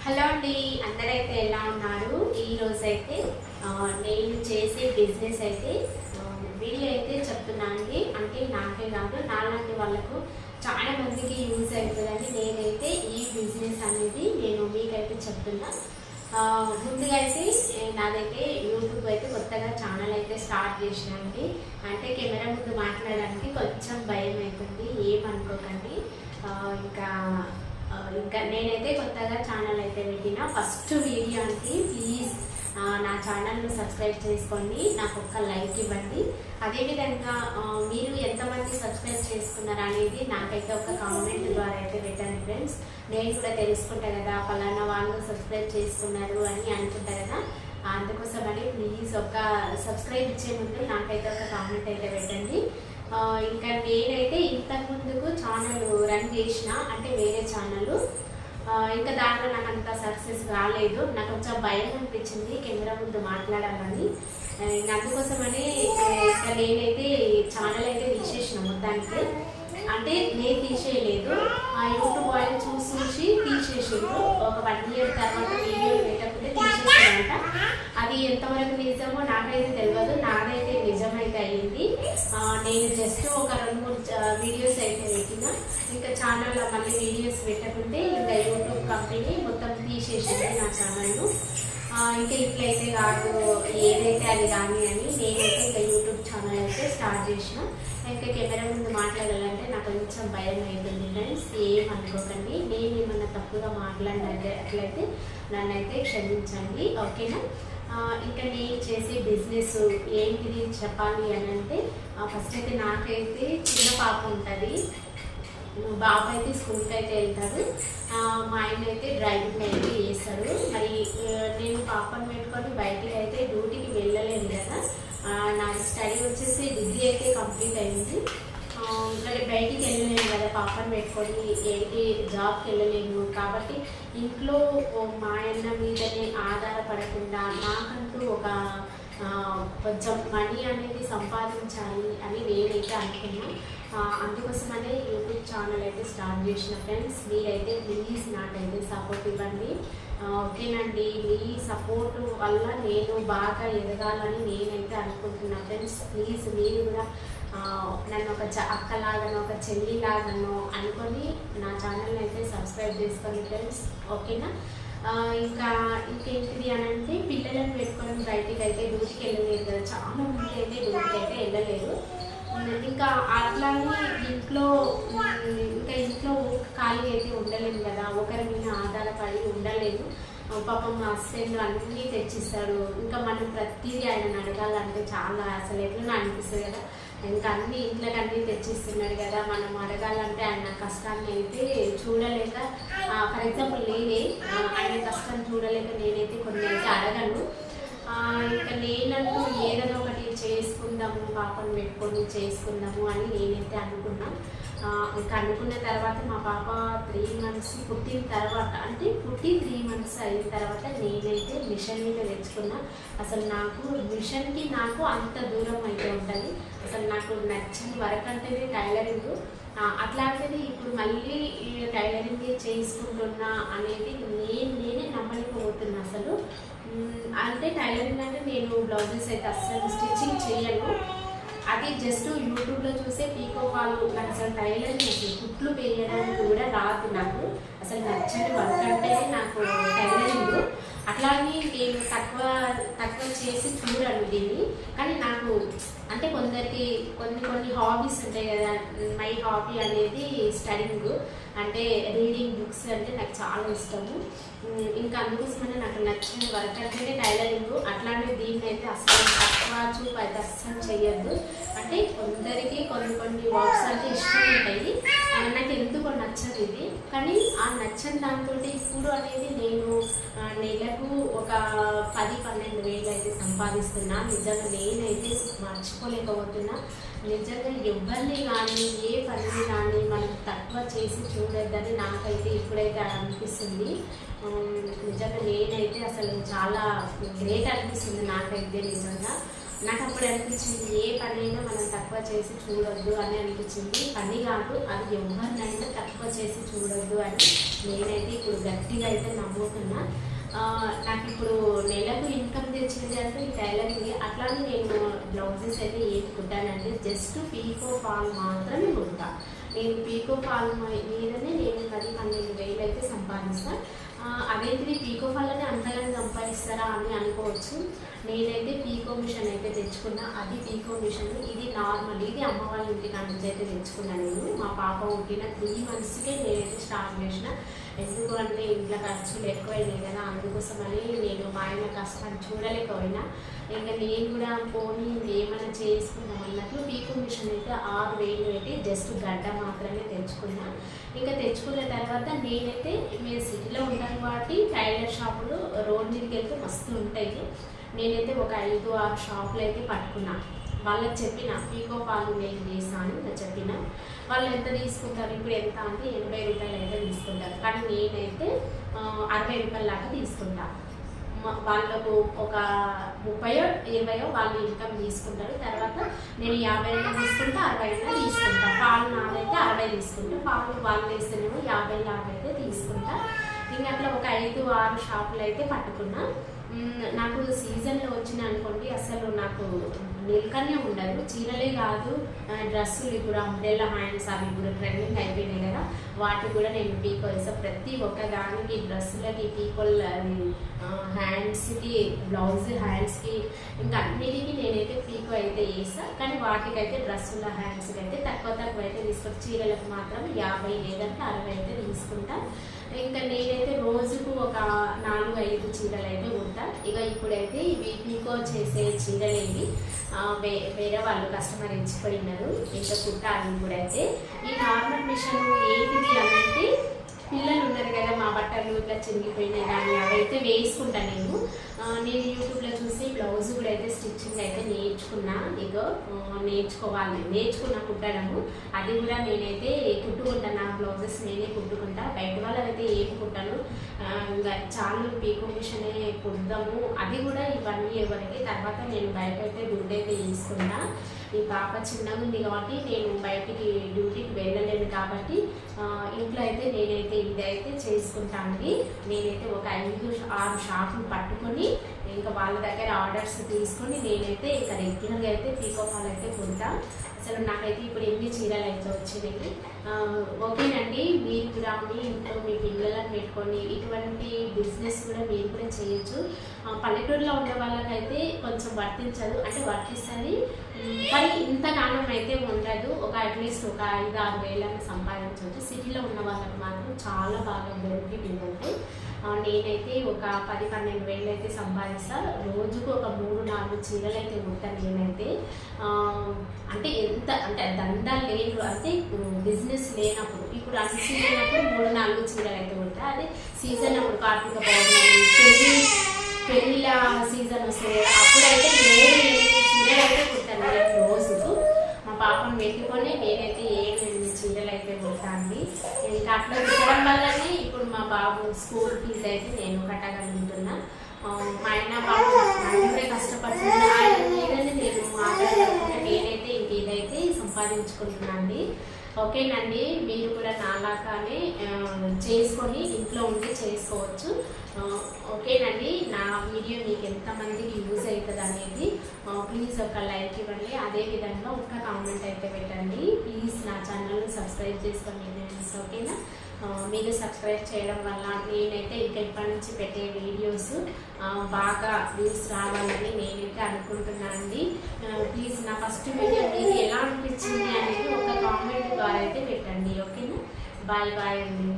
Hello అండి, అందరైతే ఎలా ఉన్నారు? ఈరోజైతే నేను చేసే బిజినెస్ అయితే వీడియో అయితే చెప్తున్నా అండి. అంటే నాకే కాదు, నాలాంటి వాళ్ళకు చాలా మందికి యూజ్ అవుతుందని నేనైతే ఈ బిజినెస్ అనేది నేను మీకైతే చెప్తున్నా. ముందుగా అయితే నాదైతే యూట్యూబ్ అయితే కొత్తగా ఛానల్ అయితే స్టార్ట్ చేసినాండి. అంటే కెమెరా ముందు మాట్లాడడానికి కొంచెం భయం అవుతుంది, ఏమనుకోకండి. ఇంకా నేనైతే కొత్తగా ఛానల్ అయితే పెట్టిన ఫస్ట్ వీడియో అంటే ప్లీజ్ నా ఛానల్ను సబ్స్క్రైబ్ చేసుకోండి, నాకు ఒక్క లైక్ ఇవ్వండి. అదేవిధంగా మీరు ఎంతమంది సబ్స్క్రైబ్ చేసుకున్నారు అనేది నాకైతే ఒక కామెంట్ ద్వారా అయితే పెట్టండి ఫ్రెండ్స్. నేను కూడా తెలుసుకుంటా కదా, ఫలానా వాళ్ళు సబ్స్క్రైబ్ చేసుకున్నారు అని అనుకుంటా కదా. అందుకోసమని ప్లీజ్ ఒక సబ్స్క్రైబ్ ఇచ్చే ముందు నాకైతే ఒక కామెంట్ అయితే పెట్టండి. ఇంకా నేనైతే ఇంతకు ముందుకు ఛానల్ రన్ చేసిన, అంటే వేరే ఛానల్. ఇంకా దాంట్లో నాకు అంత సక్సెస్ రాలేదు, నాకు కొంచెం భయం అనిపించింది కెమెరా ముందు మాట్లాడాలని. అందుకోసమని ఇంకా నేనైతే ఛానల్ అయితే తీసేసిన మొత్తానికి. అంటే నేను తీసేయలేదు, ఆ యూట్యూబ్ వాళ్ళు చూసి తీసేసిండ్రు. ఒక 1 year తర్వాత వీడియోలు పెట్టకపోతే తీసేసారంట. అది ఎంతవరకు నిజమో నాకైతే తెలియదు, నాదైతే నిజమైతే అయ్యింది. నేను జస్ట్ ఒక 2-3 వీడియోస్ అయితే పెట్టిన, ఇంకా ఛానల్లో మళ్ళీ వీడియోస్ పెట్టకుంటే ఇంకా యూట్యూబ్ కంపెనీ మొత్తం తీసేసింది నా ఛానల్ను. ఇంకా ఇట్లయితే కాదు, ఏదైతే అది కానీ అని నేనైతే ఇంకా యూట్యూబ్ ఛానల్ అయితే స్టార్ట్ చేసిన. ఇంకా కెమెరా ముందు మాట్లాడాలంటే నాకు కొంచెం భయం అవుతుంది ఫ్రెండ్స్, ఏమనుకోకండి. నేను ఏమన్నా తప్పుగా మాట్లాడినట్లయితే నన్నైతే క్షమించండి, ఓకేనా? ఇంకా నేను చేసే బిజినెస్ ఏంటిది చెప్పాలి అని అంటే, ఫస్ట్ అయితే నాకైతే చిన్న పాప ఉంటుంది. బాబు అయితే స్కూల్కి అయితే వెళ్తాడు, మా ఆయన అయితే డ్రైవింగ్ అయితే చేస్తాడు. మరి నేను పాపను పెట్టుకొని బయటికి అయితే డ్యూటీకి వెళ్ళలేను కదా. నా స్టడీ వచ్చేసి డిగ్రీ అయితే కంప్లీట్ అయింది. మరి బయటికి వెళ్ళలేను కదా, పాపను పెట్టుకొని ఏంటి జాబ్కి వెళ్ళలేను. కాబట్టి ఇంట్లో మా ఆయన మీదనే ఆధారపడకుండా నాకంటూ ఒక కొంచెం మనీ అనేది సంపాదించాలి అని నేనైతే అనుకున్నాను. అందుకోసమనే యూట్యూబ్ ఛానల్ అయితే స్టార్ట్ చేసిన ఫ్రెండ్స్. మీరైతే ప్లీజ్ నాకైతే సపోర్ట్ ఇవ్వండి, ఓకేనండి? మీ సపోర్ట్ వల్ల నేను బాగా ఎదగాలని నేనైతే అనుకుంటున్నా ఫ్రెండ్స్. ప్లీజ్ మీరు కూడా నన్ను ఒక అక్కలాగానో ఒక చెల్లిలాగానో అనుకొని నా ఛానల్ని అయితే సబ్స్క్రైబ్ చేసుకోండి ఫ్రెండ్స్, ఓకేనా? ఇంకేంటిది అని అంటే, పిల్లలను పెట్టుకొని బయటికి అయితే డ్యూటీకి వెళ్ళలేదు కదా, చాలా మంది అయితే డ్యూటీకి అయితే వెళ్ళలేరు. ఇంకా అట్లానే ఇంట్లో ఖాళీ అయితే ఉండలేము కదా, ఒకరి మీద ఆధారపడి ఉండలేదు. పాపం మా హస్బెండ్ అన్నీ తెచ్చిస్తాడు, ఇంకా మనం ప్రతిదీ ఆయన అడగాలంటే చాలా అసలు ఎట్లా అనిపిస్తుంది కదా. ఇంకా అన్ని ఇంట్లోకి అన్నీ తెచ్చిస్తున్నాడు కదా, మనం అడగాలంటే ఆయన కష్టాన్ని అయితే చూడలేక, ఫర్ ఎగ్జాంపుల్ నేనే ఆయన కష్టం చూడలేక నేనైతే కొన్ని అయితే అడగను. ఇంకా నేనంటూ ఏదైనా ఒకటి చేసుకుందాము, పాపను పెట్టుకొని చేసుకుందాము అని నేనైతే అనుకున్నా. ఇంకా అనుకున్న తర్వాత మా పాప 3 months పుట్టిన తర్వాత, అంటే పుట్టి 3 months అయిన తర్వాత నేనైతే మిషన్ మీద తెచ్చుకున్నా. అసలు నాకు మిషన్కి నాకు అంత దూరం అయితే ఉంటుంది. అసలు నాకు నచ్చని వర్క్ అంటేనే టైలరింగ్. అట్లాంటిది ఇప్పుడు మళ్ళీ టైలరింగ్ చేసుకుంటున్నా అనేది నేనే నమ్మలేకపోతున్నా అసలు. అంటే టైలరింగ్ అంటే నేను బ్లౌజెస్ అయితే అస్సలు స్టిచ్చింగ్ చేయను, అది జస్ట్ యూట్యూబ్లో చూసే పీకో వాళ్ళు. నాకు అసలు టైలరింగ్ అసలు కుట్లు వేయడానికి కూడా రాదు, నాకు అసలు నచ్చని వర్క్ అంటే నాకు టైలరింగ్. అట్లానే నేను తక్కువ చేసి చూడను దీన్ని. కానీ నాకు అంటే కొందరికి కొన్ని హాబీస్ ఉంటాయి కదా. మై హాబీ అనేది స్టడీయింగ్, అంటే రీడింగ్ బుక్స్ అంటే నాకు చాలా ఇష్టము. ఇంకా అందుకోసమనే నాకు నచ్చిన వర్క్ అంటే టైలరింగ్. అట్లానే దీన్ని అయితే అస్సలు తక్కువ చూపు అయితే అస్సలు చేయొద్దు. అంటే కొందరికి కొన్ని వర్క్స్ అంటే ఇష్టం ఉంటాయి, నాకు ఎందుకో నచ్చదు ఇది. కానీ ఆ నచ్చని దాంతో ఇప్పుడు అనేది నేను నెలకు ఒక 10-12 వేలు అయితే సంపాదిస్తున్నా. నిజంగా నేనైతే మర్చిపోలేకపోతున్నా. నిజంగా ఎవరిని కానీ ఏ పనిని కానీ మనం తక్కువ చేసి చూడొద్దని నాకైతే ఇప్పుడైతే అనిపిస్తుంది. నిజంగా నేనైతే అసలు చాలా గ్రేట్ అనిపిస్తుంది నాకైతే నిజంగా. నాకు అప్పుడు అనిపించింది ఏ పనైనా మనం తక్కువ చేసి చూడొద్దు అని అనిపించింది. పని కాదు, అది ఎవరినైనా తక్కువ చేసి చూడొద్దు అని నేనైతే ఇప్పుడు గట్టిగా అయితే నమ్ముతున్నా. నాకు ఇప్పుడు నెలకు ఇన్కమ్ తెచ్చింది అంటే ఈ టైలరింగ్. అట్లానే నేను బ్లౌజెస్ అయితే ఏం కుట్టానంటే జస్ట్ పీకో ఫాల్ మాత్రమే కుడతా. నేను పీకో ఫాల్ మీదనే నేను 10-12 అయితే సంపాదిస్తాను. అదేంటిది పీకో ఫాల్లోనే అంతగానే సంపాదిస్తారా అని అనుకోవచ్చు. నేనైతే పీకో మిషన్ అయితే తెచ్చుకున్నా. అది పీకో మిషన్, ఇది నార్మల్, ఇది అమ్మ వాళ్ళ ఇంటికి నుంచి అయితే తెచ్చుకున్నాను. నేను మా పాప పుట్టిన 3 monthsకే నేనైతే స్టార్ట్ చేసిన. ఎందుకు అంటే ఇంట్లో ఖర్చులు ఎక్కువైనాయి కదా, అందుకోసమని నేను మా ఆయన కష్టాన్ని చూడలేకపోయినా ఇంకా నేను కూడా పోనీ ఏమైనా చేసుకుందాం అన్నట్లు పీకో మిషన్ అయితే 6,000 పెట్టి జస్ట్ గడ్డ మాత్రమే తెచ్చుకున్నా. ఇంకా తెచ్చుకున్న తర్వాత నేనైతే మీరు సిటీలో ఉంటాను కాబట్టి టైలర్ షాపులు రోడ్ మీదకి వెళ్తే మస్తు ఉంటాయి. నేనైతే ఒక 5-6 షాపులు అయితే పట్టుకున్నా. వాళ్ళకి చెప్పిన పీకో ఫాల్ నేను చేస్తాను అని చెప్పిన. వాళ్ళు ఎంత తీసుకుంటారు, ఇప్పుడు ఎంత అంటే 80 రూపాయలు అయితే తీసుకుంటారు. కానీ నేనైతే 60 రూపాయల దాకా తీసుకుంటా. వాళ్ళకు ఒక 30-20 వాళ్ళు ఇన్కమ్ తీసుకుంటారు. తర్వాత నేను 50 అయినా తీసుకుంటా, 60 అయినా తీసుకుంటా. పాలు నాదైతే 60 తీసుకుంటా, పాలు వాళ్ళు వేస్తేనేమో 50 అయితే తీసుకుంటా. ఇంకా అట్లా ఒక 5-6 షాపులు అయితే పట్టుకున్నా. నాకు సీజన్లో వచ్చిన అనుకోండి అసలు నాకు నిలకనే ఉండదు. చీరలే కాదు, డ్రెస్సులు ఇప్పుడు అంబ్రెల్లా హ్యాండ్స్ అవి ఇప్పుడు ట్రెండింగ్ అయిపోయినాయి కదా, వాటికి కూడా నేను పీకో వేస్తాను. ప్రతి ఒక్క దానికి డ్రెస్సులకి పీకోల్, హ్యాండ్స్కి, బ్లౌజ్ హ్యాండ్స్కి, ఇంకా అన్నిటికీ నేనైతే పీకో అయితే వేస్తాను. కానీ వాటికైతే డ్రెస్సుల హ్యాండ్స్కి అయితే తక్కువ అయితే తీసుకుంటాను. చీరలకు మాత్రం 50 లేదంటే 60 అయితే తీసుకుంటా. ఇంకా నేనైతే రోజుకు ఒక 4-5 చీరలు అయితే కుడతా. ఇక ఇప్పుడైతే ఇవి పీకో చేసే చీరలు ఇవి వేరే వాళ్ళు కస్టమర్ ఇచ్చిపోయినారు, ఇంకా కుట్టాలి. ఇప్పుడైతే ఈ నార్మల్ మిషన్ ఏంటిది అంటే పిల్లలు ఉన్నారు కదా, మా బట్టలు ఇట్లా చిరిగిపోయినాయి కానీ అవైతే వేసుకుంటా నేను. నేను యూట్యూబ్లో చూసి బ్లౌజ్ కూడా అయితే స్టిచ్చింగ్ అయితే నేర్చుకున్నా. ఇగో నేర్చుకున్నా కుట్టడము. అది కూడా నేనైతే కుట్టుకుంటాను. నా బ్లౌజెస్ నేనే కుట్టుకుంటా, బయట వాళ్ళైతే ఏం కుట్టాను. ఇంకా చాలా పీకో మిషనే కుడదాము. అది కూడా ఈ 1 year వరకు. తర్వాత నేను బయట అయితే దుడ్డు అయితే తీసుకుంటా. ఈ పాప చిన్నగా ఉంది కాబట్టి నేను బయటికి డ్యూటీకి వెళ్ళలేను కాబట్టి ఇంట్లో అయితే నేనైతే ఇదైతే చేసుకుంటాను. నేనైతే ఒక 5-6 షాపులు పట్టుకొని ఇంకా వాళ్ళ దగ్గర ఆర్డర్స్ తీసుకొని నేనైతే ఇంకా రెగ్యులర్గా అయితే పీకో ఫాల్ అయితే కుడతా. అసలు నాకైతే ఇప్పుడు ఎన్ని చీరలు అయితే వచ్చినాయి. ఓకేనండి, మీరు కూడా మీ ఇంట్లో మీ పిల్లలను పెట్టుకొని ఇటువంటి బిజినెస్ కూడా మీరు కూడా చేయొచ్చు. పల్లెటూరులో ఉండే వాళ్ళకైతే కొంచెం వర్తించదు, అంటే వర్తిస్తుంది కానీ ఇంతగానం అయితే ఉండదు. ఒక అట్లీస్ట్ ఒక 5-6 వేలను సంపాదించవచ్చు. సిటీలో ఉన్న వాళ్ళకి మాత్రం చాలా బాగా బెనిఫిట్ ఉందంటే నేనైతే ఒక 10-12 వేలు అయితే సంపాదిస్తాను. రోజుకు ఒక 3-4 చీరలు అయితే కుడతాను నేనైతే. అంటే ఎంత అంటే దందాలు లేదు, అంటే బిజినెస్ లేనప్పుడు, ఇప్పుడు అన్ని సీజన్ 3-4 చీరలు అయితే కుడతా. అదే సీజన్ అప్పుడు కార్తీక పౌర్ణమి, పెళ్ళిళ్ళ సీజన్ వస్తుంది అప్పుడైతే 7-8 చీరలు అయితే కుడతాను నేను రోజుకు. మా పాపను పెట్టుకొని నేనైతే 7-8 చీరలు అయితే కుడతాను. ఇంకా అట్లా కుట్టడం వల్లనే ఇప్పుడు మా బాబు స్కూల్ ఫీజు అయితే నేను కట్టగలుగుతున్నా. మా ఆయన బాబు ఇప్పుడే కష్టపడుతున్నా, ఆయన మీదనే నేను మాట్లాడుకుంటున్నా. నేనైతే ఇంక ఇదైతే సంపాదించుకుంటున్నాను. ఓకేనండి, మీరు కూడా నాలాగానే చేసుకొని ఇంట్లో ఉండి చేసుకోవచ్చు. ఓకేనండి, నా వీడియో మీకు ఎంతమందికి యూజ్ అవుతుంది అనేది ప్లీజ్ ఒక లైక్ ఇవ్వండి. అదేవిధంగా ఒక కామెంట్ అయితే పెట్టండి. ప్లీజ్ నా ఛానల్ని సబ్స్క్రైబ్ చేసుకోండి ఫ్రెండ్స్. ఓకేనా, మీరు సబ్స్క్రైబ్ చేయడం వల్ల నేనైతే ఇంకా ఇప్పటి నుంచి పెట్టే వీడియోస్ బాగా వ్యూస్ రావాలని నేనైతే అనుకుంటున్నాను అండి. ప్లీజ్ నా ఫస్ట్ వీడియో మీకు ఎలా అనిపించింది అనేది ఒక కామెంట్ ద్వారా అయితే పెట్టండి. ఓకేనా, బాయ్ అండి.